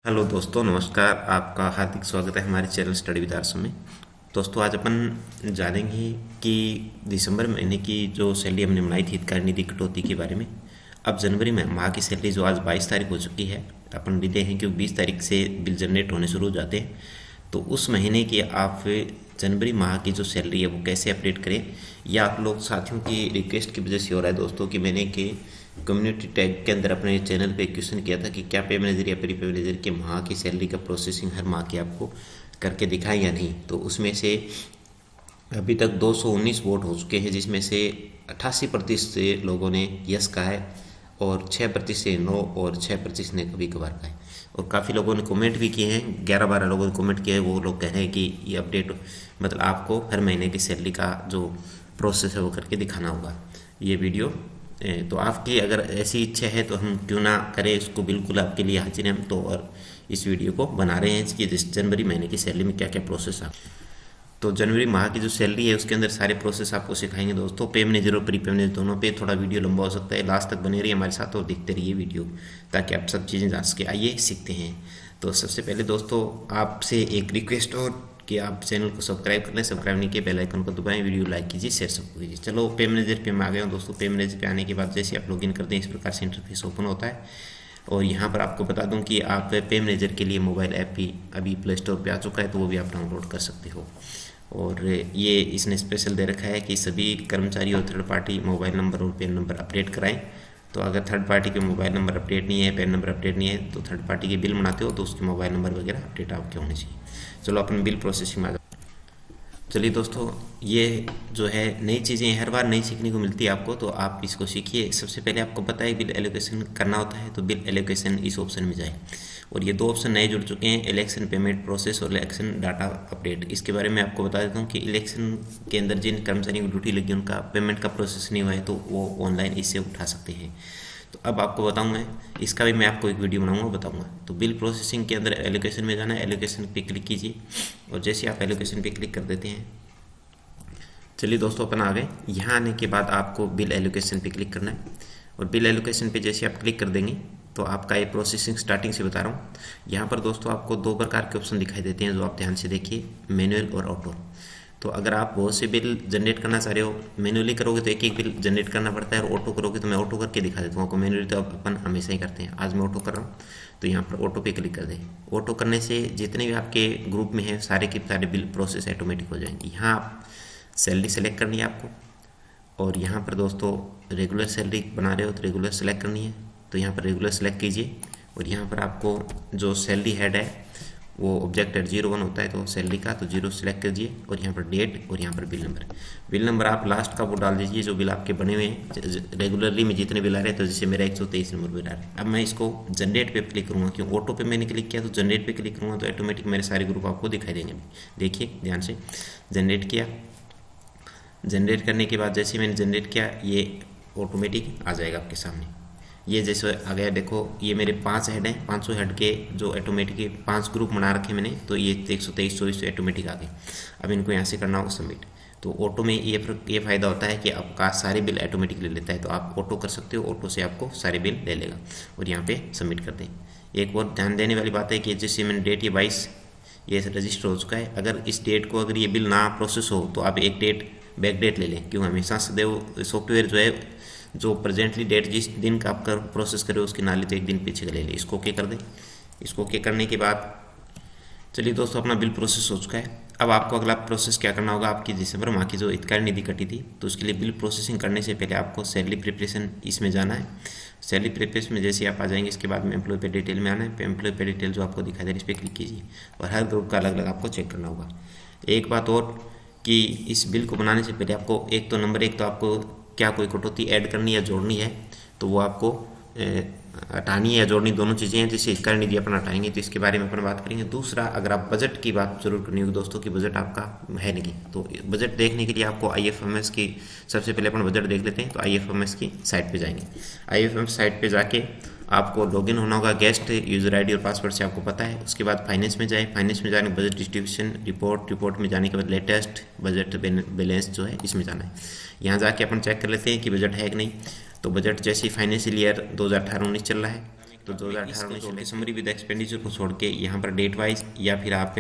Hello दोस्तों, नमस्कार। आपका हार्दिक स्वागत है हमारे चैनल स्टडी विद आर्स में। दोस्तों, आज अपन जानेंगे कि दिसंबर महीने की जो सैलरी हमने बनाई थी हितकारी निधि कटौती के बारे में। अब जनवरी में माह की सैलरी जो आज 22 तारीख हो चुकी है, अपन विदे हैं क्योंकि 20 तारीख से बिल जनरेट होने शुरू हो जाते हैं। तो उस महीने की आप जनवरी माह की जो सैलरी है वो कैसे अपडेट करें, या आप लोग साथियों की रिक्वेस्ट की वजह से हो रहा है दोस्तों कि मैंने कि कम्युनिटी टैग के अंदर अपने चैनल पे क्वेश्चन किया था कि क्या पे मैनेजर या प्री पे मैनेजर के माह की सैलरी का प्रोसेसिंग हर माह की आपको करके दिखाएं या नहीं। तो उसमें से अभी तक 219 वोट हो चुके हैं, जिसमें से 88% लोगों ने यस कहा है और 6% नो और 6% ने कभी कभार कहा है। और काफ़ी लोगों ने कमेंट भी किए हैं, 11-12 लोगों ने कमेंट किए हैं। वो लोग कह रहे हैं कि ये अपडेट मतलब आपको हर महीने की सैलरी का जो प्रोसेस है वो करके दिखाना होगा ये वीडियो। तो आपकी अगर ऐसी इच्छा है तो हम क्यों ना करें इसको, बिल्कुल आपके लिए हाजिर हैं हम तो। और इस वीडियो को बना रहे हैं इसकी जनवरी महीने की सैलरी में क्या क्या प्रोसेस है। तो जनवरी माह की जो सैलरी है उसके अंदर सारे प्रोसेस आपको सिखाएंगे दोस्तों। पे मैनेजर और प्री पे मैनेजर दोनों पे थोड़ा वीडियो लंबा हो सकता है, लास्ट तक बने रहिए हमारे साथ और देखते रहिए वीडियो, ताकि आप सब चीज़ें जान सके। आइए सीखते हैं। तो सबसे पहले दोस्तों आपसे एक रिक्वेस्ट और कि आप चैनल को सब्सक्राइब कर लें, सब्सक्राइब नहीं किए बेल आइकन को दबाएं, वीडियो लाइक कीजिए, शेयर सबको कीजिए। चलो पे मैनेजर पे मैं आ गया हूँ दोस्तों। पे मैनेजर पे आने के बाद जैसे आप लॉगिन करते हैं इस प्रकार से इंटरफेस ओपन होता है। और यहाँ पर आपको बता दूँ कि आप पे मैनेजर के लिए मोबाइल ऐप भी अभी प्ले स्टोर पर आ चुका है, तो वो भी आप डाउनलोड कर सकते हो। और ये इसने स्पेशल दे रखा है कि सभी कर्मचारी और थर्ड पार्टी मोबाइल नंबर और पैन नंबर अपडेट कराएं। तो अगर थर्ड पार्टी के मोबाइल नंबर अपडेट नहीं है, पैन नंबर अपडेट नहीं है, तो थर्ड पार्टी के बिल बनाते हो तो उसके मोबाइल नंबर वगैरह अपडेट आपके होने चाहिए। चलो अपन बिल प्रोसेसिंग में। चलिए दोस्तों, ये जो है नई चीज़ें हर बार नई सीखने को मिलती है आपको, तो आप इसको सीखिए। सबसे पहले आपको पता है बिल एलोकेशन करना होता है, तो बिल एलोकेशन इस ऑप्शन में जाए। और ये दो ऑप्शन नए जुड़ चुके हैं, इलेक्शन पेमेंट प्रोसेस और इलेक्शन डाटा अपडेट। इसके बारे में आपको बता देता हूँ कि इलेक्शन के अंदर जिन कर्मचारियों की ड्यूटी लगी उनका पेमेंट का प्रोसेस नहीं हुआ है, तो वो ऑनलाइन इससे उठा सकते हैं। तो अब आपको बताऊँ मैं इसका भी, मैं आपको एक वीडियो बनाऊंगा बताऊंगा। तो बिल प्रोसेसिंग के अंदर एलोकेशन में जाना है, एलोकेशन पे क्लिक कीजिए। और जैसे आप एलोकेशन पे क्लिक कर देते हैं, चलिए दोस्तों अपन आ गए। यहाँ आने के बाद आपको बिल एलोकेशन पे क्लिक करना है। और बिल एलोकेशन पे जैसे आप क्लिक कर देंगे तो आपका ये प्रोसेसिंग स्टार्टिंग से बता रहा हूँ। यहाँ पर दोस्तों आपको दो प्रकार के ऑप्शन दिखाई देते हैं, जो आप ध्यान से देखिए, मैनुअल और ऑटो। तो अगर आप बहुत से बिल जनरेट करना चाह रहे हो, मैनुअली करोगे तो एक एक बिल जनरेट करना पड़ता है, और ऑटो करोगे तो मैं ऑटो करके दिखा देता हूँ आपको। मैनुअली तो अपन हमेशा ही करते हैं, आज मैं ऑटो कर रहा हूँ। तो यहाँ पर ऑटो पे क्लिक कर दें। ऑटो करने से जितने भी आपके ग्रुप में हैं सारे के सारे बिल प्रोसेस ऑटोमेटिक हो जाएंगे। यहाँ आप सैलरी सेलेक्ट करनी है आपको, और यहाँ पर दोस्तों रेगुलर सैलरी बना रहे हो तो रेगुलर सेलेक्ट करनी है, तो यहाँ पर रेगुलर सेलेक्ट कीजिए। और यहाँ पर आपको जो सैलरी हेड है वो ऑब्जेक्ट एट 01 होता है, तो सैलरी का तो 0 सेलेक्ट कीजिए। और यहाँ पर डेट और यहाँ पर बिल नंबर। बिल नंबर आप लास्ट का वो डाल दीजिए जो बिल आपके बने हुए हैं रेगुलरली में जितने बिल आ रहे हैं। तो जैसे मेरा 123 नंबर बिल आ रहा है। अब मैं इसको जनरेट पे क्लिक करूँगा, क्यों ऑटो पे मैंने क्लिक किया, तो जनरेट पे क्लिक करूँगा तो ऑटोमेटिक मेरे सारे ग्रुप आपको दिखाई देंगे। देखिए ध्यान से, जनरेट किया। जनरेट करने के बाद जैसे मैंने जनरेट किया ये ऑटोमेटिक आ जाएगा आपके सामने। ये जैसे आ गया, देखो ये मेरे 5 हेड हैं, 500 हेड के जो ऑटोमेटिक 5 ग्रुप बना रखे मैंने, तो ये 123 24 ऑटोमेटिक आ गए। अब इनको यहाँ से करना होगा सबमिट। तो ऑटो में ये फ़ायदा होता है कि आपका सारे बिल ऑटोमेटिक ले लेता है, तो आप ऑटो कर सकते हो, ऑटो से आपको सारे बिल ले लेगा। और यहाँ पे सबमिट कर दें। एक और ध्यान देने वाली बात है कि जैसे मैंने डेट ये 22 ये रजिस्टर हो चुका है, अगर इस डेट को अगर ये बिल ना प्रोसेस हो तो आप एक डेट बैक डेट ले लें, क्यों हमेशा सदैव सॉफ्टवेयर जो है जो प्रेजेंटली डेट जिस दिन का आप कर प्रोसेस करें उसकी नाली तो एक दिन पीछे का ले लें। इसको ओके कर दें। इसको ओके करने के बाद चलिए दोस्तों अपना बिल प्रोसेस हो चुका है। अब आपको अगला प्रोसेस क्या करना होगा, आपकी दिसंबर माह की जो हितकारी निधि कटी थी तो उसके लिए बिल प्रोसेसिंग करने से पहले आपको सैलरी प्रिपरेशन इसमें जाना है। सैलरी प्रिपरेशन में जैसे आप आ जाएंगे इसके बाद में एम्प्लॉय पे डिटेल में आना है। एम्प्लॉय पे डिटेल जो आपको दिखाई दे रही है इस पर क्लिक कीजिए, और हर ग्रुप का अलग अलग आपको चेक करना होगा। एक बात और कि इस बिल को बनाने से पहले आपको एक तो नंबर एक तो आपको क्या कोई कटौती ऐड करनी या जोड़नी है तो वो आपको हटानी है या जोड़नी, दोनों चीज़ें हैं। जैसे हितकारी निधि अपन हटाएंगे तो इसके बारे में अपन बात करेंगे। दूसरा, अगर आप बजट की बात जरूर करनी होगी दोस्तों कि बजट आपका है नहीं, तो बजट देखने के लिए आपको IFMS की सबसे पहले अपन बजट देख लेते हैं। तो IFMS की साइट पे जाएंगे। IFMS साइट पे जाके आपको लॉगिन होना होगा गेस्ट यूज़र ID और पासवर्ड से, आपको पता है। उसके बाद फाइनेंस में जाए, फाइनेंस में जाने बजट डिस्ट्रीब्यूशन रिपोर्ट में जाने के बाद लेटेस्ट बजट बैलेंस जो है इसमें जाना है। यहाँ जाके अपन चेक कर लेते हैं कि बजट है कि नहीं। तो बजट जैसे फाइनेंशियल ईयर 2018-19 चल रहा है तो 2018-19 समरी विद एक्सपेंडिचर को छोड़ के यहाँ पर डेट वाइज या फिर आप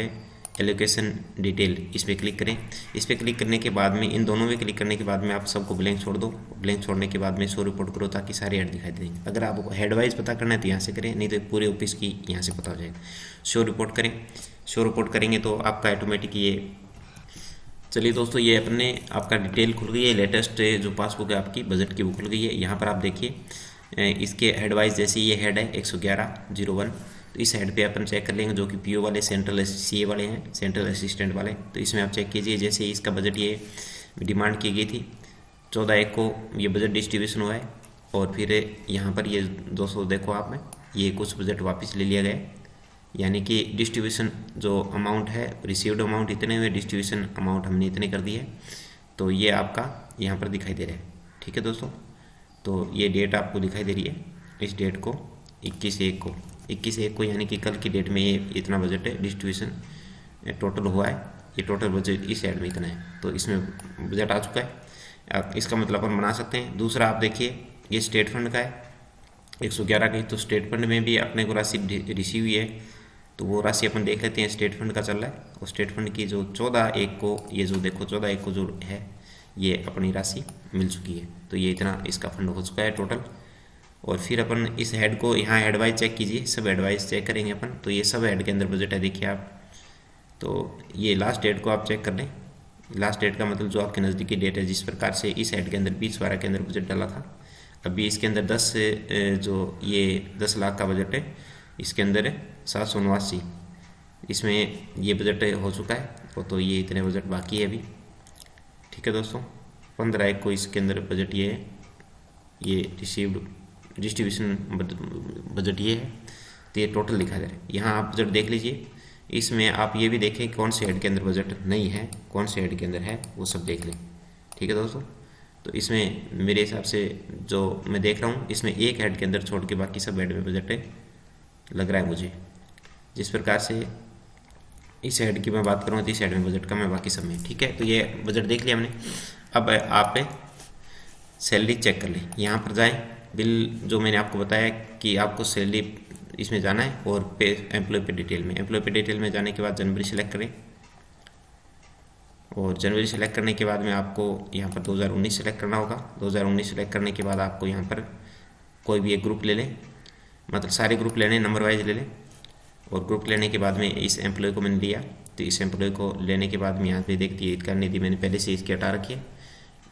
एलोकेशन डिटेल इस पर क्लिक करें। इस पर क्लिक करने के बाद में, इन दोनों में क्लिक करने के बाद में आप सबको ब्लैंक छोड़ दो। ब्लैंक छोड़ने के बाद में शो रिपोर्ट करो ताकि सारे हेड दिखाई दें। अगर आपको हेड वाइज पता करना है तो यहाँ से करें, नहीं तो पूरे ऑफिस की यहाँ से पता हो जाएगा। शो रिपोर्ट करें। शो रिपोर्ट करेंगे तो आपका ऑटोमेटिक ये, चलिए दोस्तों, ये अपने आपका डिटेल खुल गई है। लेटेस्ट जो पासबुक है आपकी बजट की वो खुल गई है। यहाँ पर आप देखिए इसके हेड वाइज, जैसे ये हेड है 11101, तो इस हेड पे अपन चेक कर लेंगे, जो कि पीओ वाले सेंट्रल सीए वाले हैं, सेंट्रल असिस्टेंट वाले। तो इसमें आप चेक कीजिए, जैसे इसका बजट ये डिमांड की गई थी 14/1 को ये बजट डिस्ट्रीब्यूशन हुआ है। और फिर यहाँ पर ये 200 देखो आप में, ये कुछ बजट वापस ले लिया गया है, यानी कि डिस्ट्रीब्यूशन जो अमाउंट है, रिसीव्ड अमाउंट इतने हुए, डिस्ट्रीब्यूशन अमाउंट हमने इतने कर दिए। तो ये आपका यहाँ पर दिखाई दे रहा है। ठीक है दोस्तों, तो ये डेट आपको दिखाई दे रही है। इस डेट को 21/1 को यानी कि कल की डेट में ये इतना बजट है डिस्ट्रीब्यूशन टोटल हुआ है। ये टोटल बजट इस ऐड में इतना है, तो इसमें बजट आ चुका है। आप इसका मतलब अपन बना सकते हैं। दूसरा आप देखिए, ये स्टेट फंड का है 111 की, तो स्टेट फंड में भी अपने को राशि रिसीव हुई है, तो वो राशि अपन देख लेते हैं। स्टेट फंड का चल रहा है, और स्टेट फंड की जो 14/1 को, ये जो देखो 14/1 को जो है ये अपनी राशि मिल चुकी है। तो ये इतना इसका फंड हो चुका है टोटल। और फिर अपन इस हेड को यहाँ हेड वाइज चेक कीजिए, सब हेड वाइज चेक करेंगे अपन। तो ये सब हेड के अंदर बजट है, देखिए आप। तो ये लास्ट डेट को आप चेक कर लें। लास्ट डेट का मतलब जो आपके नज़दीकी डेट है, जिस प्रकार से इस हेड के अंदर 20/12 के अंदर बजट डाला था, अभी इसके अंदर 10 जो ये 10 लाख का बजट है, इसके अंदर 789 इसमें ये बजट हो चुका है। तो ये इतने बजट बाकी है अभी। ठीक है दोस्तों, 15/1 को इसके अंदर बजट ये है, ये रिसीव्ड डिस्ट्रीब्यूशन बजट ये है। तो ये टोटल दिखा दे रहा है। यहाँ आप बजट देख लीजिए, इसमें आप ये भी देखें कौन से हेड के अंदर बजट नहीं है, कौन से हेड के अंदर है, वो सब देख लें। ठीक है दोस्तों, तो इसमें मेरे हिसाब से जो मैं देख रहा हूँ, इसमें एक हेड के अंदर छोड़ के बाकी सब हेड में बजट है लग रहा है मुझे। जिस प्रकार से इस हेड की मैं बात करूँ तो इस हेड में बजट कम है, बाकी सब में ठीक है। तो ये बजट देख लिया हमने। अब आप सैलरी चेक कर लें। यहाँ पर जाएँ, बिल जो मैंने आपको बताया कि आपको सैलरी इसमें जाना है, और पे एम्प्लॉय पे डिटेल में, एम्प्लॉय पे डिटेल में जाने के बाद जनवरी सेलेक्ट करें। और जनवरी सेलेक्ट करने के बाद में आपको यहाँ पर 2019 सेलेक्ट करना होगा। 2019 सेलेक्ट करने के बाद आपको यहाँ पर कोई भी एक ग्रुप ले लें, मतलब सारे ग्रुप लेने, नंबर वाइज ले लें। और ग्रुप लेने के बाद में इस एम्प्लॉय को मैंने लिया, तो इस एम्प्लॉय को लेने के बाद में यहाँ पे देखती है हितकारी निधि मैंने पहले से इसकी हटा रखी है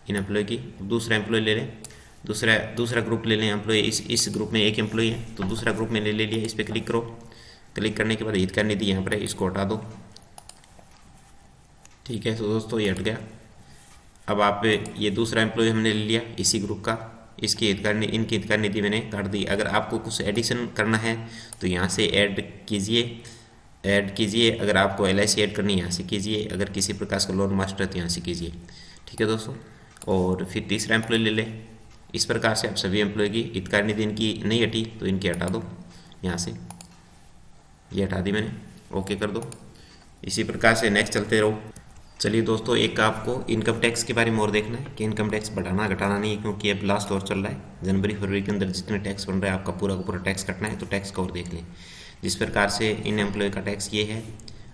इन एम्प्लॉय की। दूसरा एम्प्लॉय ले लें, दूसरा ग्रुप ले लें एम्प्लॉय। इस ग्रुप में एक एम्प्लॉय है, तो दूसरा ग्रुप मैंने ले लिया। इस पर क्लिक करो। क्लिक करने के बाद हितकारी निधि यहाँ पर है, इसको हटा दो। ठीक है, तो दोस्तों ये हट गया। अब आप ये दूसरा एम्प्लॉय हमने ले लिया इसी ग्रुप का, इनकी हितकारी निधि मैंने काट दी। अगर आपको कुछ एडिशन करना है तो यहाँ से ऐड कीजिए। अगर आपको LIC ऐड करनी है यहाँ से कीजिए, अगर किसी प्रकार का लोन मास्टर है तो यहाँ से कीजिए। ठीक है दोस्तों, और फिर तीसरा एम्प्लॉय ले लें। इस प्रकार से आप सभी एम्प्लॉय की हितकारी निधि इनकी नहीं हटी तो इनकी हटा दो यहाँ से। ये हटा दी मैंने, ओके कर दो। इसी प्रकार से नेक्स्ट चलते रहो। चलिए दोस्तों, एक आपको इनकम टैक्स के बारे में और देखना है कि इनकम टैक्स बढ़ाना घटाना नहीं है, क्योंकि अब लास्ट और चल रहा है। जनवरी फरवरी के अंदर जितने टैक्स बन रहा है आपका पूरा का पूरा टैक्स कटना है, तो टैक्स का और देख लें। जिस प्रकार से इन एम्प्लॉय का टैक्स ये है,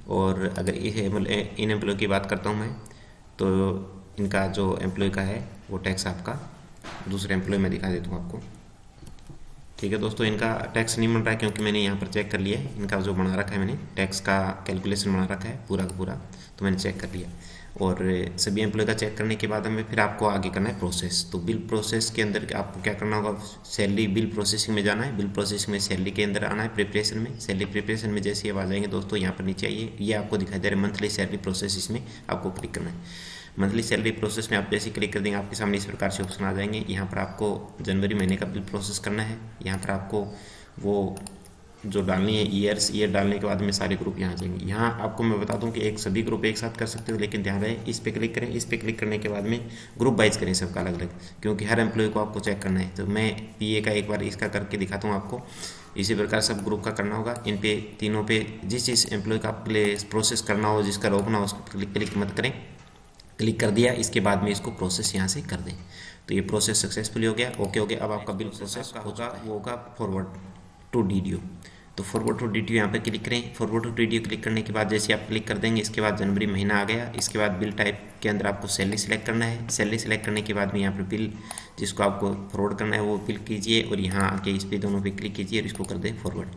और अगर इन एम्प्लॉय की बात करता हूँ मैं, तो इनका जो एम्प्लॉय का है वो टैक्स आपका दूसरे एम्प्लॉय में दिखा देता हूँ आपको। ठीक है दोस्तों, इनका टैक्स नहीं बन रहा है क्योंकि मैंने यहाँ पर चेक कर लिया है। इनका जो बना रखा है मैंने, टैक्स का कैलकुलेशन बना रखा है पूरा का पूरा, तो मैंने चेक कर लिया। और सभी एम्प्लॉय का चेक करने के बाद हमें फिर आपको आगे करना है प्रोसेस। तो बिल प्रोसेस के अंदर आपको क्या करना होगा, सैलरी बिल प्रोसेसिंग में जाना है। बिल प्रोसेसिंग में सैलरी के अंदर आना है, प्रिपरेशन में। सैलरी प्रिपरेशन में जैसे आप आ जाएंगे दोस्तों, यहाँ पर नीचे आइए, ये आपको दिखाई दे रहा है मंथली सैलरी प्रोसेस, इसमें आपको क्लिक करना है। मंथली सैलरी प्रोसेस में आप जैसे क्लिक कर देंगे, आपके सामने इस प्रकार से ऑप्शन आ जाएंगे। यहाँ पर आपको जनवरी महीने का बिल प्रोसेस करना है। यहाँ पर आपको वो जो डालनी है ईयर डालने के बाद में सारे ग्रुप यहाँ आ जाएंगे। यहाँ आपको मैं बता दूं कि एक सभी ग्रुप एक साथ कर सकते हो, लेकिन ध्यान रहे इस पे क्लिक करें। इस पे क्लिक करने के बाद में ग्रुप वाइज करें सबका अलग अलग, क्योंकि हर एम्प्लॉय को आपको चेक करना है। तो मैं PA का एक बार इसका करके दिखाता हूँ आपको। इसी प्रकार सब ग्रुप का करना होगा। इन पे तीनों पे जिस एम्प्लॉय का आपके लिए प्रोसेस करना हो, जिसका रोकना हो, उसको क्लिक मत करें। क्लिक कर दिया, इसके बाद में इसको प्रोसेस यहाँ से कर दें। तो ये प्रोसेस सक्सेसफुली हो गया, ओके हो गया। अब आपका बिल प्रोसेस होगा वो होगा फॉरवर्ड। To DDO। तो फॉरवर्ड टू DDO यहाँ पर क्लिक करें। फॉरवर्ड टू DDO क्लिक करने के बाद जैसे आप क्लिक कर देंगे, इसके बाद जनवरी महीना आ गया। इसके बाद बिल टाइप के अंदर आपको सैलरी सेलेक्ट करना है। सैलरी सेलेक्ट करने के बाद में यहाँ पर बिल जिसको आपको फॉरवर्ड करना है वो क्लिक कीजिए और यहाँ आके इस पर दोनों पे क्लिक कीजिए और इसको कर दें फॉरवर्ड।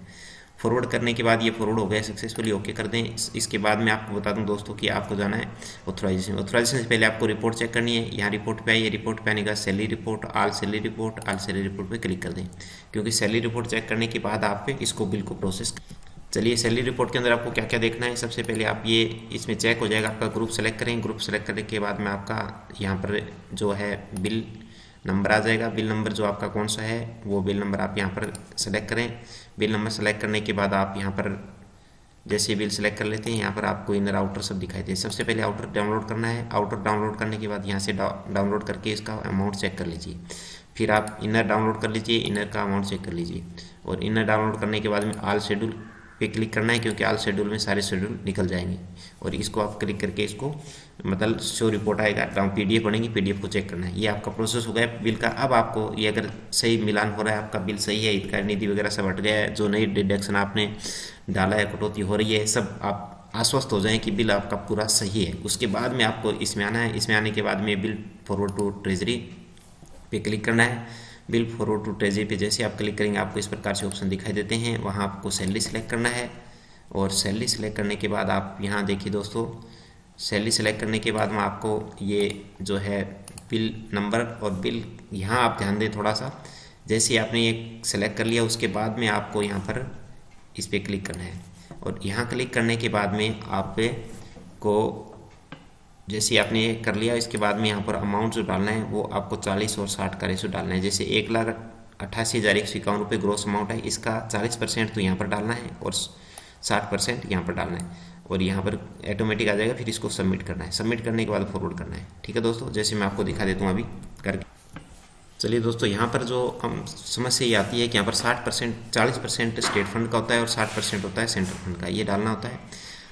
फॉरवर्ड करने के बाद ये फॉरवर्ड हो गया सक्सेसफुली, ओके कर दें। इसके बाद मैं आपको बता दूं दोस्तों कि आपको जाना है ऑथराइजेशन। ऑथराइजेशन से पहले आपको रिपोर्ट चेक करनी है। यहाँ रिपोर्ट पे आइए, रिपोर्ट पे आने का salary report, all salary report पे क्लिक कर दें, क्योंकि सैलरी रिपोर्ट चेक करने के बाद आप इसको बिल को प्रोसेस। चलिए सैलरी रिपोर्ट के अंदर आपको क्या क्या देखना है। सबसे पहले आप ये इसमें चेक हो जाएगा, आपका ग्रुप सेलेक्ट करें। ग्रुप सेलेक्ट करने के बाद में आपका यहाँ पर जो है बिल नंबर आ जाएगा। बिल नंबर जो आपका कौन सा है वो बिल नंबर आप यहाँ पर सेलेक्ट करें। बिल नंबर सेलेक्ट करने के बाद आप यहाँ पर जैसे बिल सेलेक्ट कर लेते हैं, यहाँ पर आपको इनर आउटर सब दिखाई दे। सबसे पहले आउटर डाउनलोड करना है। आउटर डाउनलोड करने के बाद यहाँ से डाउनलोड करके इसका अमाउंट चेक कर लीजिए। फिर आप इनर डाउनलोड कर लीजिए, इनर का अमाउंट चेक कर लीजिए। और इनर डाउनलोड करने के बाद में ऑल शेड्यूल पे क्लिक करना है, क्योंकि ऑल शेड्यूल में सारे शेड्यूल निकल जाएंगे। और इसको आप क्लिक करके इसको मतलब शो रिपोर्ट आएगा, PDF बनेगी, PDF को चेक करना है। ये आपका प्रोसेस हो गया बिल का। अब आपको ये अगर सही मिलान हो रहा है, आपका बिल सही है, हितकारी निधि वगैरह सब हट गया है, जो नई डिडक्शन आपने डाला है, कटौती हो रही है, सब आप आश्वस्त हो जाएं कि बिल आपका पूरा सही है। उसके बाद में आपको इसमें आना है। इसमें आने के बाद में बिल फॉरवर्ड टू ट्रेजरी पे क्लिक करना है। बिल फॉरवर्ड टू ट्रेजरी पे जैसे आप क्लिक करेंगे आपको इस प्रकार से ऑप्शन दिखाई देते हैं। वहाँ आपको सैलरी सेलेक्ट करना है और सैलरी सेलेक्ट करने के बाद आप यहाँ देखिए दोस्तों, सैलरी सेलेक्ट करने के बाद में आपको ये जो है बिल नंबर और बिल, यहाँ आप ध्यान दें थोड़ा सा, जैसे ही आपने ये सेलेक्ट कर लिया उसके बाद में आपको यहाँ पर इस पर क्लिक करना है। और यहाँ क्लिक करने के बाद में आपको जैसे आपने ये कर लिया, इसके बाद में यहाँ पर अमाउंट जो डालना है वो आपको 40 और 60 का रेशो डालना है। जैसे 1,88,151 रुपये ग्रोस अमाउंट है, इसका 40% तो यहाँ पर डालना है और 60% यहाँ पर डालना है। और यहाँ पर ऑटोमेटिक आ जाएगा। फिर इसको सबमिट करना है। सबमिट करने के बाद फॉरवर्ड करना है। ठीक है दोस्तों, जैसे मैं आपको दिखा देता हूँ अभी करके। चलिए दोस्तों, यहाँ पर जो हम समस्या ये आती है कि यहाँ पर 40% स्टेट फंड का होता है और 60% होता है सेंट्रल फंड का, ये डालना होता है।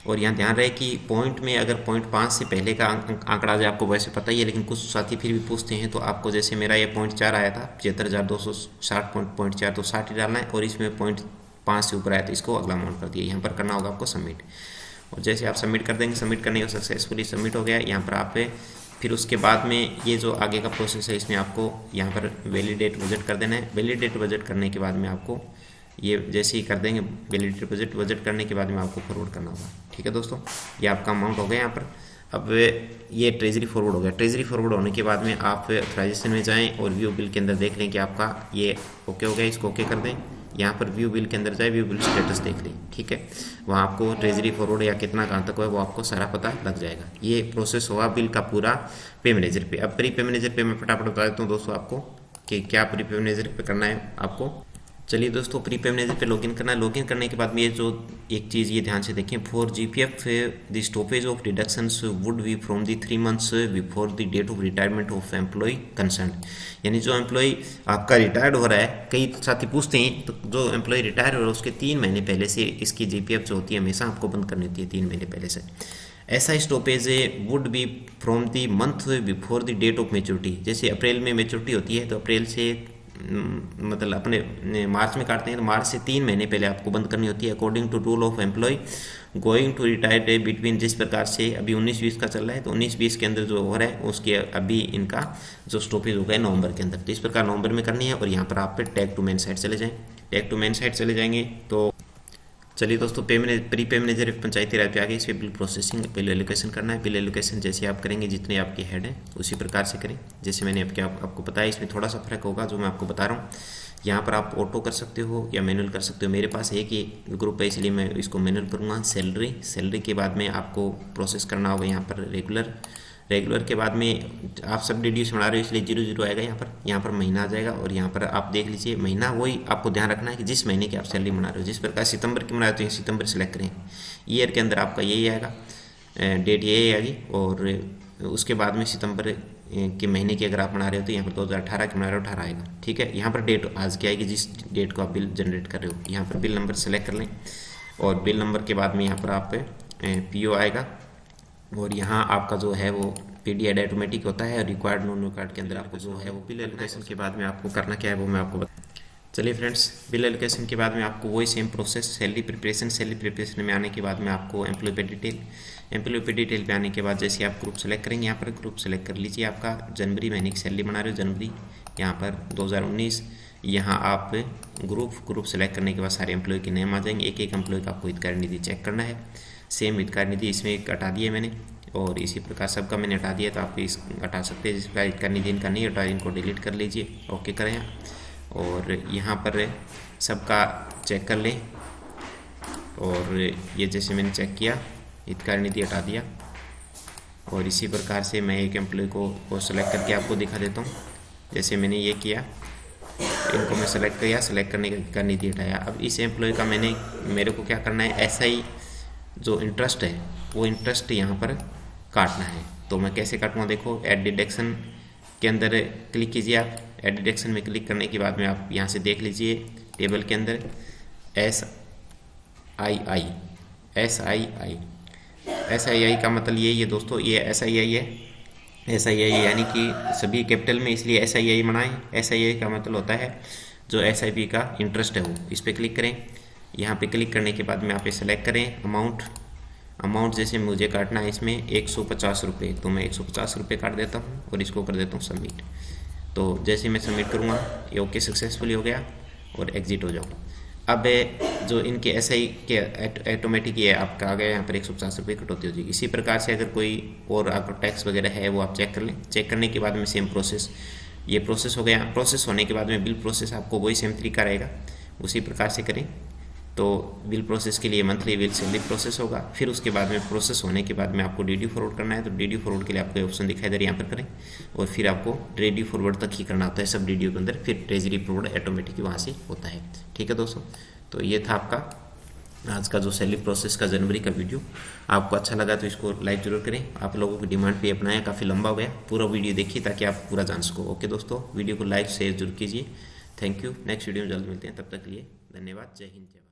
और यहाँ ध्यान रहे कि पॉइंट में अगर पॉइंट 5 से पहले का आंकड़ा जो आपको वैसे पता ही है, लेकिन कुछ साथी फिर भी पूछते हैं, तो आपको जैसे मेरा ये पॉइंट 4 आया था 75,260.4, तो 60 ही डालना है। और इसमें पॉइंट 5 से ऊपर आया तो इसको अगला अमाउंट कर दिया। यहाँ पर करना होगा आपको सबमिट। और जैसे आप सबमिट कर देंगे, सबमिट करने के सक्सेसफुली सबमिट हो गया। यहाँ पर आप फिर उसके बाद में ये जो आगे का प्रोसेस है इसमें आपको यहाँ पर वैलिडेट बजट कर देना है। वैलिडेट बजट करने के बाद में आपको ये जैसे ही कर देंगे, वैलिडेट बजट करने के बाद में आपको फॉरवर्ड करना होगा। ठीक है दोस्तों, ये आपका अमाउंट हो गया यहाँ पर। अब ये ट्रेजरी फॉरवर्ड हो गया। ट्रेजरी फॉरवर्ड होने के बाद में आप ऑथराइजेशन में जाएं और व्यू बिल के अंदर देख लें कि आपका ये ओके हो गया। इसको ओके कर दें। यहाँ पर व्यू बिल के अंदर जाए, व्यू बिल स्टेटस देख लें। ठीक है, वहाँ आपको ट्रेजरी फॉरवर्ड या कितना कहाँ तक हुआ है वो आपको सारा पता लग जाएगा। ये प्रोसेस होगा बिल का पूरा पे मैनेजर पे। अब प्री पे मैनेजर पे मैं फटाफट बता देता हूँ दोस्तों आपको कि क्या प्री पे मैनेजर पे करना है आपको। चलिए दोस्तों, प्री पे मैनेजर पे लॉगिन करना है। लॉगिन करने के बाद में ये जो एक चीज़ ये ध्यान से देखें, for GPF the stoppage of deductions would be from the 3 months before the date of retirement of employee concern. यानी जो एम्प्लॉय आपका रिटायर्ड हो रहा है, कई साथी पूछते हैं, तो जो एम्प्लॉय रिटायर हो रहा है उसके 3 महीने पहले से इसकी GPF जो होती है हमेशा आपको बंद करनी होती है 3 महीने पहले से। ऐसा stoppage would be from the month before the date of maturity. जैसे अप्रैल में मेच्योरिटी होती है तो अप्रैल से मतलब अपने मार्च में काटते हैं तो मार्च से 3 महीने पहले आपको बंद करनी होती है, according to rule of employee going to retire day between. जिस प्रकार से अभी 19-20 का चल रहा है, तो 19-20 के अंदर जो हो रहा है उसके अभी इनका जो स्टॉपेज हो गया नवंबर के अंदर, तो इस प्रकार नवंबर में करनी है। और यहाँ पर आप टैग टू मेन साइट चले जाएँ। टैग टू मेन साइट चले जाएंगे तो चलिए दोस्तों, प्री पे मैनेजर पंचायती राज पे आगे इस पर बिल प्रोसेसिंग, बिल एलोकेशन करना है। बिल एलोकेशन जैसे आप करेंगे जितने आपके हेड हैं उसी प्रकार से करें जैसे मैंने आपको बताया। इसमें थोड़ा सा फर्क होगा जो मैं आपको बता रहा हूँ। यहाँ पर आप ऑटो कर सकते हो या मैनुअल कर सकते हो। मेरे पास एक ही ग्रुप है इसलिए मैं इसको मैनुअल करूँगा। सैलरी के बाद में आपको प्रोसेस करना होगा यहाँ पर रेगुलर के बाद में आप सब DDO से बना रहे हो इसलिए 00 आएगा। यहाँ पर महीना आ जाएगा। और यहाँ पर आप देख लीजिए महीना, वही आपको ध्यान रखना है कि जिस महीने की आप सैलरी बना रहे हो, जिस प्रकार सितंबर की बना रहे हो तो सितंबर सेलेक्ट करें। ईयर के अंदर आपका यही आएगा, डेट यही आएगी। और उसके बाद में सितंबर के महीने की अगर आप बना रहे हो तो यहाँ पर 2018 की बना रहे हो 18 आएगा। ठीक है, यहाँ पर डेट आज की आएगी जिस डेट को आप बिल जनरेट कर रहे हो। यहाँ पर बिल नंबर सेलेक्ट कर लें और बिल नंबर के बाद में यहाँ पर आप PO आएगा। और यहाँ आपका जो है वो PD ऐड ऑटोमेटिक होता है। रिक्वायर्ड नॉन रिक्वायर्ड के अंदर आपको जो है वो बिल एलोकेशन के बाद में आपको करना क्या है वो मैं आपको चलिए फ्रेंड्स, बिल एलोकेशन के बाद में आपको वही सेम प्रोसेस सैलरी प्रिपरेशन में आने के बाद में आपको एम्प्लॉय पे डिटेल पे आने के बाद जैसे आप ग्रुप सेलेक्ट करेंगे, यहाँ पर ग्रुप सेलेक्ट कर लीजिए। आपका जनवरी महीने की सैलरी बना रहे हो, जनवरी यहाँ पर 2019। यहाँ आप ग्रुप सेलेक्ट करने के बाद सारे एम्प्लॉय के नेम आ जाएंगे। एक एक एम्प्लॉय का आपको हितकारी निधि चेक करना है। सेम हितकारी निधि इसमें एक हटा दिया मैंने, और इसी प्रकार सबका मैंने हटा दिया, तो आप इस हटा सकते हैं। जिसका हितकारी निधि इनका नहीं हटा, इनको डिलीट कर लीजिए, ओके करें। और यहाँ पर सबका चेक कर लें, और ये जैसे मैंने चेक किया, हितकारी निधि हटा दिया। और इसी प्रकार से मैं एक एम्प्लॉय को सेलेक्ट करके आपको दिखा देता हूँ। जैसे मैंने ये किया, इनको मैं सेलेक्ट किया, सेलेक्ट करने का निधि हटाया। अब इस एम्प्लॉय का मेरे को क्या करना है, SI जो इंटरेस्ट है वो इंटरेस्ट यहाँ पर काटना है। तो मैं कैसे काटूँगा, देखो एड डिडक्शन के अंदर क्लिक कीजिए। आप एड डिडक्शन में क्लिक करने के बाद में आप यहाँ से देख लीजिए टेबल के अंदर SII का मतलब यही है दोस्तों, ये SII है। SII यानी कि सभी कैपिटल में, इसलिए SII बनाएं। SII का मतलब होता है जो SIP का इंटरेस्ट है वो। इस पर क्लिक करें। यहाँ पे क्लिक करने के बाद में आप सेलेक्ट करें अमाउंट जैसे मुझे काटना है इसमें 150 रुपये, तो मैं 150 रुपये काट देता हूँ और इसको कर देता हूँ सबमिट। तो जैसे मैं सबमिट करूँगा ये ओके सक्सेसफुली हो गया और एग्जिट हो जाऊँ। अब जो इनके SI के ऑटोमेटिक ये आपका आ गया, यहाँ पर 150 रुपये कटौती हो जाएगी। इसी प्रकार से अगर कोई और आपका टैक्स वगैरह है वो आप चेक कर लें। चेक करने के बाद में सेम प्रोसेस, ये प्रोसेस हो गया। प्रोसेस होने के बाद में बिल प्रोसेस आपको वही सेम तरीका रहेगा, उसी प्रकार से करें। तो बिल प्रोसेस के लिए मंथली बिल सैलरी प्रोसेस होगा। फिर उसके बाद में प्रोसेस होने के बाद में आपको DD फॉरवर्ड करना है, तो DD फॉरवर्ड के लिए आपको ऑप्शन दिखाई दे रहा है, यहाँ पर करें। और फिर आपको DD फॉरवर्ड तक ही करना होता है सब DD के अंदर, फिर ट्रेजरी फॉरवर्ड ऑटोमेटिक वहाँ से होता है। ठीक है दोस्तों, तो ये था आपका आज का जो सैलरी प्रोसेस का जनवरी का वीडियो। आपको अच्छा लगा तो इसको लाइक जरूर करें। आप लोगों की डिमांड पे अपनाया, काफ़ी लंबा हो गया, पूरा वीडियो देखिए ताकि आप पूरा जान सको। ओके दोस्तों, वीडियो को लाइक शेयर जरूर कीजिए। Thank you. नेक्स्ट वीडियो में जल्द मिलते हैं, तब तक के लिए धन्यवाद। जय हिंद।